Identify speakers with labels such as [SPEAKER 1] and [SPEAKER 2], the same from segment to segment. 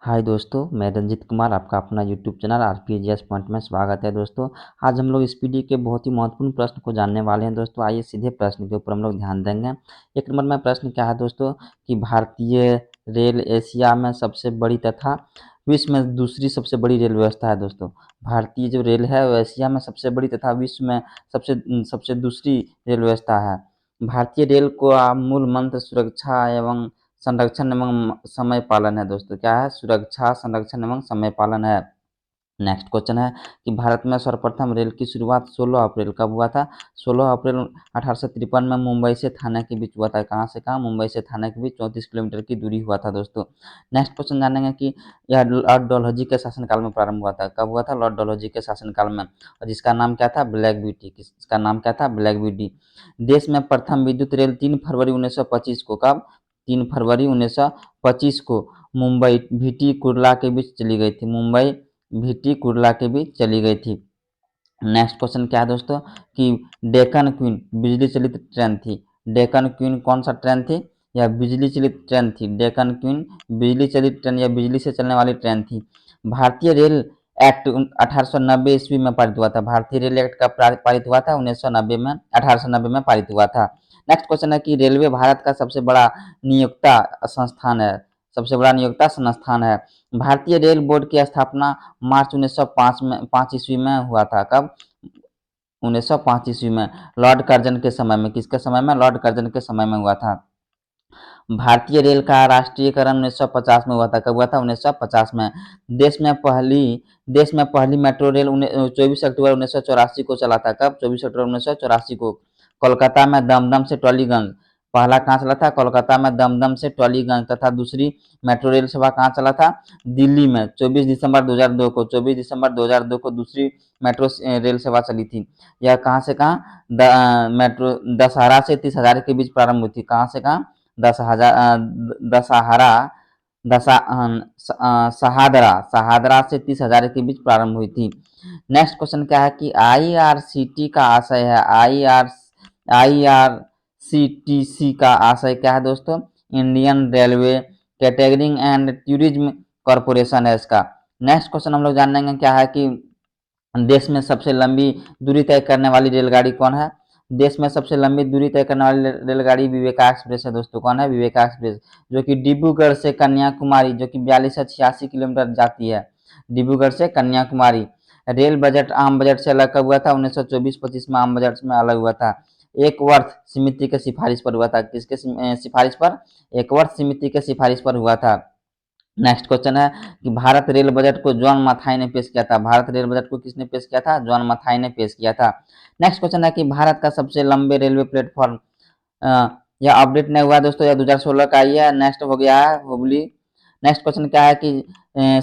[SPEAKER 1] हाय दोस्तों, मैं रंजित कुमार आपका अपना यूट्यूब चैनल आरपीजीएस पॉइंट में स्वागत है दोस्तों। आज हम लोग इस पीढ़ी के बहुत ही महत्वपूर्ण प्रश्न को जानने वाले हैं दोस्तों। आइए सीधे प्रश्न के ऊपर हम लोग ध्यान देंगे। एक नंबर में प्रश्न क्या है दोस्तों कि भारतीय रेल एशिया में सबसे बड़ी तथा विश्व में दूसरी सबसे बड़ी रेल व्यवस्था है दोस्तों। भारतीय जो रेल है वो एशिया में सबसे बड़ी तथा विश्व में सबसे सबसे दूसरी रेल व्यवस्था है। भारतीय रेल को मूल मंत्र सुरक्षा एवं संरक्षण एवं समय पालन है दोस्तों। क्या है? सुरक्षा, संरक्षण एवं समय पालन है। नेक्स्ट क्वेश्चन है कि भारत में सर्वप्रथम रेल की शुरुआत 16 अप्रैल कब हुआ था? 16 अप्रैल 1853 में मुंबई से थाने के बीच हुआ था। कहाँ से कहाँ? मुंबई से थाने के बीच 34 किलोमीटर की दूरी हुआ था दोस्तों। नेक्स्ट क्वेश्चन जानेंगे कि यह लॉर्ड डलहौजी के शासनकाल में प्रारंभ हुआ था। कब हुआ था? लॉर्ड डलहौजी के शासनकाल में। और जिसका नाम क्या था? Black beauty. किसका नाम क्या था? Black beauty. देश में प्रथम विद्युत रेल 3 फरवरी 1925 को, कब? 3 फरवरी 1925 को मुंबई भीटी कुर्ला के बीच चली गई थी। मुंबई भीटी कुर्ला के बीच चली गई थी। नेक्स्ट क्वेश्चन क्या है दोस्तों कि डेक्कन क्वीन बिजली चलित ट्रेन थी। डेक्कन क्वीन कौन सा ट्रेन थी? यह बिजली चलित ट्रेन थी। डेक्कन क्वीन बिजली चलित ट्रेन या बिजली से चलने वाली ट्रेन थी। भारतीय रेल एक्ट 1890 ईस्वी में पारित हुआ था। भारतीय रेल एक्ट कब पारित हुआ था? 1990 में, 1890 में पारित हुआ था। नेक्स्ट क्वेश्चन है कि रेलवे भारत का सबसे बड़ा नियोक्ता संस्थान है। सबसे बड़ा नियोक्ता संस्थान है। भारतीय रेल बोर्ड की स्थापना मार्च 1905 में 5 ईस्वी में हुआ था। कब? 1905 ईस्वी में, लॉर्ड कर्जन के समय में। किसके समय में? लॉर्ड कर्जन के समय में हुआ था। भारतीय रेल का राष्ट्रीयकरण 1950 में हुआ था। कब हुआ था? 1950 में। देश में पहली मेट्रो रेल 24 अक्टूबर 1984 को चला था। कब? 24 अक्टूबर 1984 को कोलकाता में दमदम से टॉलीगंज। पहला कहाँ चला था? कोलकाता में दमदम से टॉलीगंज। तथा दूसरी मेट्रो रेल सेवा कहाँ चला था? दिल्ली में 24 दिसंबर 2002 को। 24 दिसंबर 2002 को दूसरी मेट्रो रेल सेवा चली थी। यह कहाँ से कहाँ? मेट्रो दशहरा से 30,000 के बीच प्रारंभ हुई थी। कहाँ से कहाँ? दशहरा शहादरा शहादरा से 30,000 के बीच प्रारंभ हुई थी। नेक्स्ट क्वेश्चन क्या है कि आईआरसीटी का आशय है। आईआरसीटीसी का आशय क्या है दोस्तों? Indian railway catering and tourism corporation है इसका। नेक्स्ट क्वेश्चन हम लोग जानेंगे क्या है कि देश में सबसे लंबी दूरी तय करने वाली रेलगाड़ी कौन है? देश में सबसे लंबी दूरी तय करने वाली रेलगाड़ी विवेका एक्सप्रेस है दोस्तों। कौन है? विवेका एक्सप्रेस, जो कि डिब्रूगढ़ से कन्याकुमारी, जो कि 42 से 86 किलोमीटर जाती है। डिब्रूगढ़ से कन्याकुमारी। रेल बजट आम बजट से अलग कब हुआ था? 1924-25 में आम बजट में अलग हुआ था। एक वर्ष समिति के सिफारिश पर हुआ था। किसके सिफारिश पर? एक वर्ष समिति के सिफारिश पर हुआ था। नेक्स्ट क्वेश्चन है कि भारत रेल बजट को जॉन मथाई ने पेश किया था। भारत रेल बजट को किसने पेश किया था? जॉन मथाई ने पेश किया था। नेक्स्ट क्वेश्चन है कि भारत का सबसे लंबे रेलवे प्लेटफॉर्म, यह अपडेट नहीं हुआ दोस्तों, यह 2016 का ही है। नेक्स्ट हो गया है हुबली। नेक्स्ट क्वेश्चन क्या है कि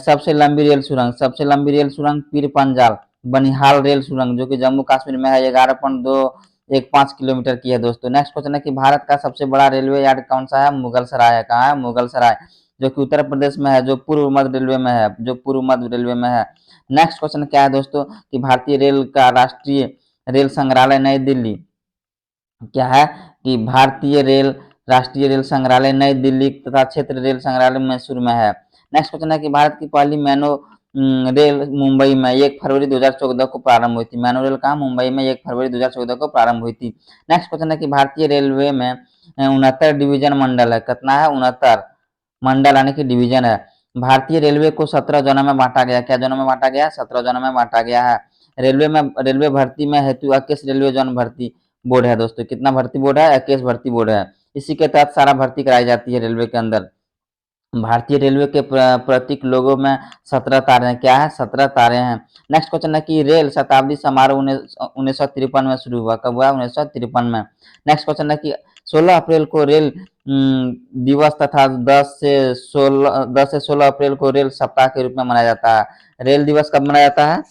[SPEAKER 1] सबसे लंबी रेल सुरंग, सबसे लंबी रेल सुरंग पीर पंजाल बनिहाल रेल सुरंग, जो कि जम्मू कश्मीर में है, 11.215 किलोमीटर की है दोस्तों। नेक्स्ट क्वेश्चन है कि भारत का सबसे बड़ा रेलवे यार्ड कौन सा है? मुगल सराय है। कहाँ है? मुगल सराय, जो कि उत्तर प्रदेश में है, जो पूर्व मध्य रेलवे में है, जो पूर्व मध्य रेलवे में है। नेक्स्ट क्वेश्चन क्या है दोस्तों कि भारतीय रेल का राष्ट्रीय रेल संग्रहालय नई दिल्ली, क्या है कि भारतीय रेल राष्ट्रीय रेल संग्रहालय नई दिल्ली तथा क्षेत्र रेल संग्रहालय मैसूर में है। नेक्स्ट क्वेश्चन है कि भारत की पहली मैनो रेल मुंबई में 1 फरवरी 2014 को प्रारंभ हुई थी। मैनो रेल कहाँ? मुंबई में 1 फरवरी 2014 को प्रारंभ हुई थी। नेक्स्ट क्वेश्चन है कि भारतीय रेलवे में 69 डिवीजन मंडल है। कितना है? 69 मंडल यानी कि डिवीजन है। भारतीय रेलवे को 17 जोनों में बांटा गया। क्या जोनों में बांटा गया? 17 जोनों में बांटा गया है। रेलवे भर्ती में हेतु 21 रेलवे जोन भर्ती बोर्ड है दोस्तों। कितना भर्ती बोर्ड है? 21 भर्ती बोर्ड है। इसी के तहत सारा भर्ती कराई जाती है रेलवे के अंदर। भारतीय रेलवे के प्रतीक लोगो में 17 तारे हैं। क्या है? 17 तारे हैं। नेक्स्ट क्वेश्चन है कि रेल शताब्दी समारोह 1953 में शुरू हुआ। कब हुआ? 1953 में। नेक्स्ट क्वेश्चन है कि 16 अप्रैल को रेल दिवस तथा 10 से 16 अप्रैल को रेल सप्ताह के रूप में मनाया जाता है। रेल दिवस कब मनाया जाता है?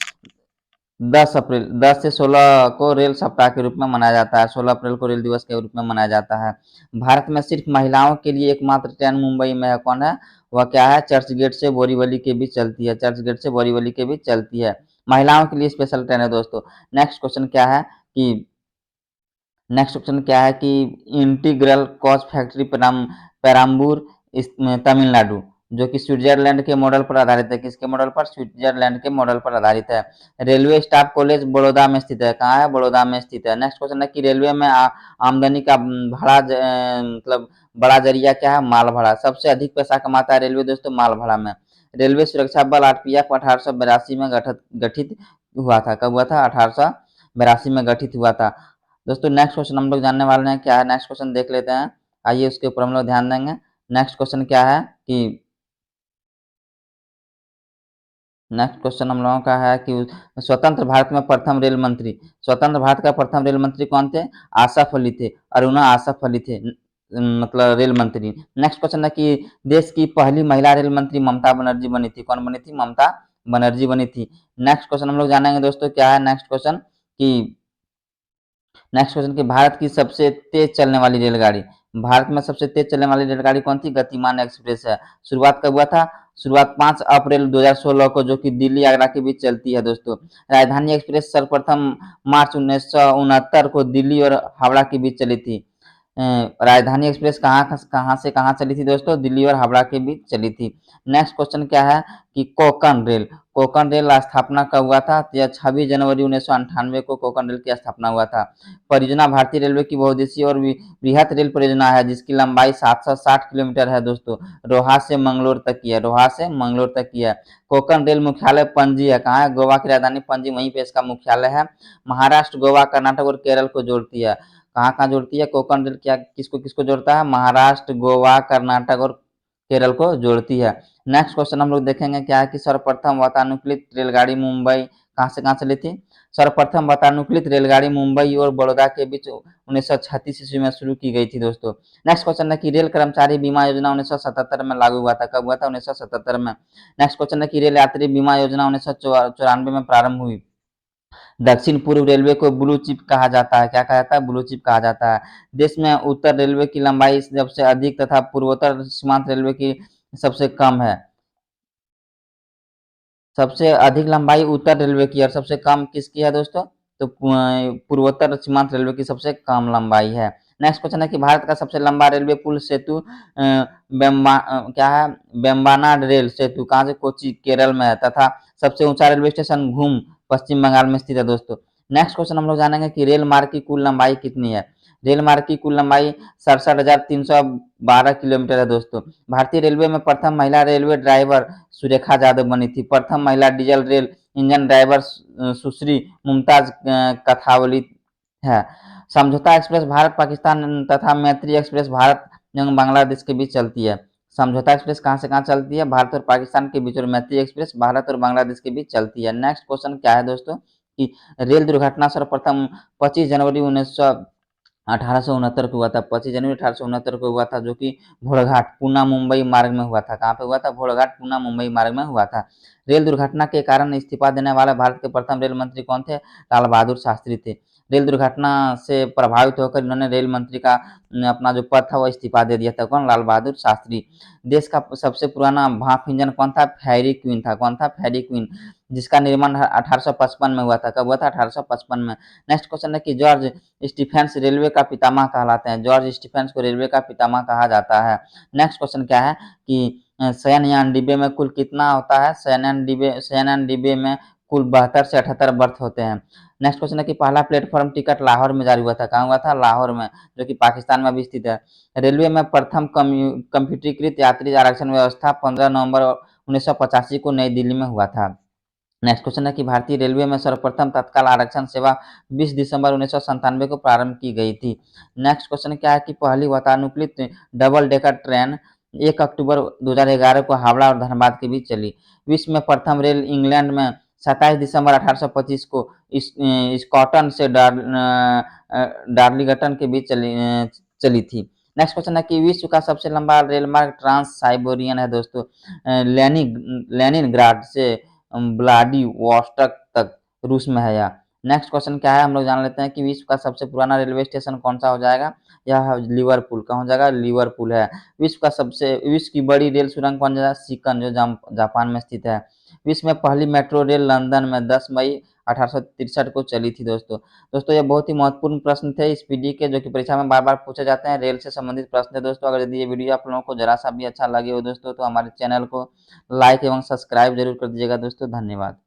[SPEAKER 1] 10 अप्रैल, 10 से 16 को रेल सप्ताह के रूप में मनाया जाता है। 16 अप्रैल को रेल दिवस के रूप में मनाया जाता है। भारत में सिर्फ महिलाओं के लिए एकमात्र ट्रेन मुंबई में है। कौन है? वह क्या है? चर्च गेट से बोरीवली के बीच चलती है। चर्च गेट से बोरीवली के बीच चलती है। महिलाओं के लिए स्पेशल ट्रेन है दोस्तों। नेक्स्ट क्वेश्चन क्या है कि नेक्स्ट क्वेश्चन क्या है कि integral coach factory Perambur Tamil Nadu, जो कि स्विट्जरलैंड के मॉडल पर आधारित है। किसके मॉडल पर? स्विट्जरलैंड के मॉडल पर आधारित है। रेलवे स्टाफ कॉलेज बड़ौदा में स्थित है। कहाँ है? बड़ौदा में स्थित है। नेक्स्ट क्वेश्चन है कि रेलवे में आमदनी का भाड़ा मतलब बड़ा जरिया क्या है? माल भाड़ा। सबसे अधिक पैसा कमाता है रेलवे दोस्तों माल भाड़ा में। रेलवे सुरक्षा बल आरपीएफ 1882 में गठित हुआ था। कब हुआ था? 1882 में गठित हुआ था। दोस्तों नेक्स्ट क्वेश्चन हम लोग जानने वाले हैं क्या है। नेक्स्ट क्वेश्चन देख लेते हैं। आइए उसके ऊपर हम लोग ध्यान देंगे। नेक्स्ट क्वेश्चन क्या है कि नेक्स्ट क्वेश्चन हम लोगों का है कि स्वतंत्र भारत में प्रथम रेल मंत्री, स्वतंत्र भारत का प्रथम रेल मंत्री कौन थे? आसफ अली थे। अरुणा आसफ अली थे मतलब रेल मंत्री। नेक्स्ट क्वेश्चन है कि देश की पहली महिला रेल मंत्री ममता बनर्जी बनी थी। कौन बनी थी? ममता बनर्जी बनी थी। नेक्स्ट क्वेश्चन हम लोग जानेंगे दोस्तों क्या है। नेक्स्ट क्वेश्चन कि नेक्स्ट क्वेश्चन कि भारत की सबसे तेज चलने वाली रेलगाड़ी, भारत में सबसे तेज चलने वाली रेलगाड़ी कौन थी? गतिमान एक्सप्रेस है। शुरुआत कब हुआ था? शुरुआत 5 अप्रैल 2016 को, जो कि दिल्ली आगरा के बीच चलती है दोस्तों। राजधानी एक्सप्रेस सर्वप्रथम मार्च 1969 को दिल्ली और हावड़ा के बीच चली थी। राजधानी एक्सप्रेस कहाँ से कहाँ चली थी दोस्तों? दिल्ली और हावड़ा के बीच चली थी। नेक्स्ट क्वेश्चन क्या है कि कोंकण रेल, कोंकण रेल स्थापना कब हुआ था? यह 26 जनवरी 1998 को कोंकण रेल की स्थापना हुआ था। परियोजना भारतीय रेलवे की बहुउद्देशीय और वृहत रेल परियोजना है जिसकी लंबाई 760 किलोमीटर है दोस्तों। रोहा से मंगलोर तक की है, रोहा से मंगलोर तक की है। कोंकण रेल मुख्यालय पणजी है। कहाँ है? गोवा की राजधानी पणजी, वहीं पे इसका मुख्यालय है। महाराष्ट्र, गोवा, कर्नाटक और केरल को जोड़ती है। कहाँ कहाँ जोड़ती है? कोंकण रेल क्या किसको किसको जोड़ता है? महाराष्ट्र, गोवा, कर्नाटक और केरल को जोड़ती है। नेक्स्ट क्वेश्चन हम लोग देखेंगे क्या है कि सर्वप्रथम वातानुकूलित रेलगाड़ी मुंबई कहाँ से कहाँ चली थी? सर्वप्रथम वातानुकूलित रेलगाड़ी मुंबई और बड़ौदा के बीच 1936 ईस्वी में शुरू की गई थी दोस्तों। नेक्स्ट क्वेश्चन है कि रेल कर्मचारी बीमा योजना 1977 में लागू हुआ था। कब हुआ था? 1977 में। नेक्स्ट क्वेश्चन है कि रेल यात्री बीमा योजना 1994 में प्रारंभ हुई। दक्षिण पूर्व रेलवे को ब्लू चिप कहा जाता है। क्या कहा जाता है? ब्लू चिप कहा जाता है। देश में उत्तर रेलवे की लंबाई सबसे अधिक तथा पूर्वोत्तर सीमांत रेलवे की सबसे कम है। सबसे अधिक लंबाई उत्तर रेलवे की और सबसे कम किसकी है दोस्तों? तो पूर्वोत्तर सीमांत रेलवे की सबसे कम लंबाई है। नेक्स्ट क्वेश्चन है कि भारत का सबसे लंबा रेलवे पुल सेतु क्या है? बेम्बाना रेल सेतु कहाँ से? कोच्चि केरल में है। तथा सबसे ऊंचा रेलवे स्टेशन घूम पश्चिम बंगाल में स्थित है दोस्तों। नेक्स्ट क्वेश्चन हम लोग जानेंगे कि रेल मार्ग की कुल लंबाई कितनी है। रेल मार्ग की कुल लंबाई 67,312 किलोमीटर है दोस्तों। भारतीय रेलवे में प्रथम महिला रेलवे ड्राइवर सुरेखा यादव बनी थी। प्रथम महिला डीजल रेल इंजन ड्राइवर सुश्री मुमताज कथावली है। समझौता एक्सप्रेस भारत पाकिस्तान तथा मैत्री एक्सप्रेस भारत एवं बांग्लादेश के बीच चलती है। समझौता एक्सप्रेस कहाँ से कहाँ चलती है? भारत और पाकिस्तान के बीच। और मैत्री एक्सप्रेस भारत और बांग्लादेश के बीच चलती है। नेक्स्ट क्वेश्चन क्या है दोस्तों कि रेल दुर्घटना सर्वप्रथम 25 जनवरी 1869 को हुआ था। 25 जनवरी 1869 को हुआ था, जो कि भोरघाट पूना मुंबई मार्ग में हुआ था। कहाँ पे हुआ था? भोरघाट पूना मुंबई मार्ग में हुआ था। रेल दुर्घटना के कारण इस्तीफा देने वाले भारत के प्रथम रेल मंत्री कौन थे? लाल बहादुर शास्त्री थे। रेल दुर्घटना से प्रभावित होकर इन्होंने रेल मंत्री का अपना जो पद था वो इस्तीफा दे दिया था। कौन? लाल बहादुर शास्त्री। देश का सबसे पुराना भाप इंजन कौन था? फेयरी क्वीन था। कौन था? फेयरी क्वीन, जिसका निर्माण 1855 में हुआ था। कब हुआ था? 1855 में। नेक्स्ट क्वेश्चन है कि जॉर्ज स्टीफेंस रेलवे का पितामह कहलाते हैं। जॉर्ज स्टीफेंस को रेलवे का पितामह कहा जाता है। नेक्स्ट क्वेश्चन क्या है कि शयनयान डिब्बे में कुल कितना होता है? शयनयान डिब्बे में कुल 72 से 78 बर्थ होते हैं। नेक्स्ट क्वेश्चन है कि पहला प्लेटफॉर्म टिकट लाहौर में जारी हुआ था। कहाँ हुआ था? लाहौर में, जो कि पाकिस्तान में भी स्थित है। रेलवे में प्रथम कंप्यूटरीकृत यात्री आरक्षण व्यवस्था 15 नवंबर 1985 को नई दिल्ली में हुआ था। नेक्स्ट क्वेश्चन है कि भारतीय रेलवे में सर्वप्रथम तत्काल आरक्षण सेवा 20 दिसंबर 1997 को प्रारंभ की गई थी। नेक्स्ट क्वेश्चन क्या है कि पहली वातानुकूलित डबल डेकर ट्रेन 1 अक्टूबर 2011 को हावड़ा और धनबाद के बीच चली। विश्व में प्रथम रेल इंग्लैंड में 27 दिसंबर 1825 को स्कॉटन से डार्लिंगटन के बीच चली थी। नेक्स्ट क्वेश्चन है कि विश्व का सबसे लंबा रेल मार्ग ट्रांस साइबेरियन है दोस्तों। लेनिनग्राड से व्लादिवोस्टोक तक रूस में है यह। नेक्स्ट क्वेश्चन क्या है हम लोग जान लेते हैं कि विश्व का सबसे पुराना रेलवे स्टेशन कौन सा हो जाएगा? यह लिवरपूल। कहाँ हो जाएगा? लिवरपूल है। विश्व की बड़ी रेल सुरंग कौन सा? सिकन, जो जापान में स्थित है। विश्व में पहली मेट्रो रेल लंदन में 10 मई 1863 को चली थी दोस्तों। दोस्तों ये बहुत ही महत्वपूर्ण प्रश्न थे इस पीडी के, जो कि परीक्षा में बार-बार पूछे जाते हैं, रेल से संबंधित प्रश्न थे दोस्तों। अगर यदि ये वीडियो आप लोगों को ज़रा-सा भी अच्छा लगे हो दोस्तों, तो हमारे चैनल को लाइक एवं सब्सक्राइब ज़रूर कर दीजिएगा दोस्तों। धन्यवाद।